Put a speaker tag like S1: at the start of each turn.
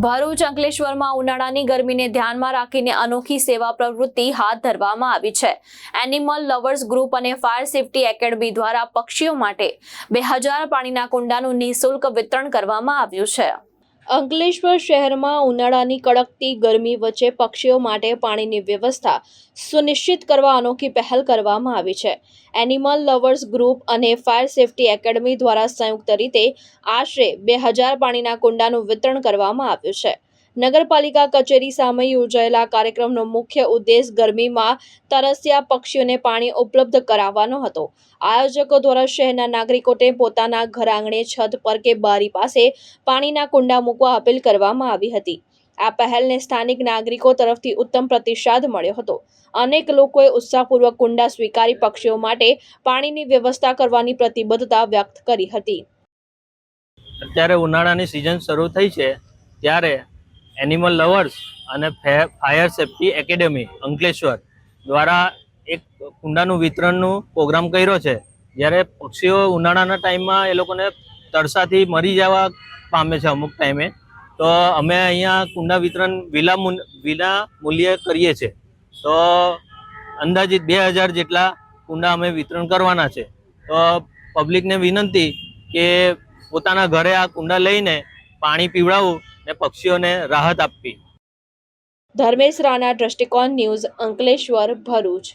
S1: ભરૂચ અંકલેશ્વરમાં ઉનાળાની ગરમીને ધ્યાનમાં રાખીને અનોખી સેવા પ્રવૃત્તિ હાથ ધરવામાં આવી છે। એનિમલ લવર્સ ગ્રુપ અને ફાયર સેફટી એકેડમી દ્વારા પક્ષીઓ માટે 2000 પાણીના કુંડાનું નિઃશુલ્ક વિતરણ કરવામાં આવ્યું છે। અંકલેશ્વર શહેરમાં ઉનાળાની કડકતી ગરમી વચ્ચે પક્ષીઓ માટે પાણીની વ્યવસ્થા સુનિશ્ચિત કરવા અનોખી પહેલ કરવામાં આવી છે। એનિમલ લવર્સ ગ્રુપ અને ફાયર સેફટી એકેડમી દ્વારા સંયુક્ત રીતે આશરે 2000 પાણીના કુંડાનું વિતરણ કરવામાં આવ્યું છે। નગરપાલિકા કચેરી સામે યોજાયેલા કાર્યક્રમનો મુખ્ય ઉદ્દેશ ગરમીમાં તરસ્યા પક્ષીઓને પાણી ઉપલબ્ધ કરાવવાનો હતો। આયોજકો દ્વારા શહેરના નાગરિકોને પોતાના ઘર આંગણે, છત પર કે બારી પાસે પાણીના કુંડા મૂકવા અપીલ કરવામાં આવી હતી। આ પહેલને સ્થાનિક નાગરિકો તરફથી ઉત્તમ પ્રતિસાદ મળ્યો હતો। અનેક લોકોએ ઉત્સાહપૂર્વક કુંડા સ્વીકારી પક્ષીઓ માટે પાણીની વ્યવસ્થા કરવાની પ્રતિબદ્ધતા વ્યક્ત કરી હતી।
S2: અત્યારે ઉનાળાની સિઝન શરૂ થઈ છે ત્યારે એનિમલ લવર્સ અને ફાયર સેફટી એકેડમી અંકલેશ્વર દ્વારા એક કુંડાનું વિતરણનું પ્રોગ્રામ કર્યો છે। જ્યારે પક્ષીઓ ઉનાળાના ટાઈમમાં એ લોકોને તરસાથી મરી જવા પામે છે અમુક ટાઈમે, તો અમે અહીંયા કુંડા વિતરણ વિના મૂલ્યે કરીએ છીએ। તો અંદાજિત 2000 જેટલા કુંડા અમે વિતરણ કરવાના છે। તો પબ્લિકને વિનંતી કે પોતાના ઘરે આ કુંડા લઈને પાણી પીવડાવવું ને પક્ષીઓને રાહત આપવી।
S1: ધર્મેશ રાણા, દ્રષ્ટિકોણ ન્યૂઝ, અંકલેશ્વર, ભરૂચ।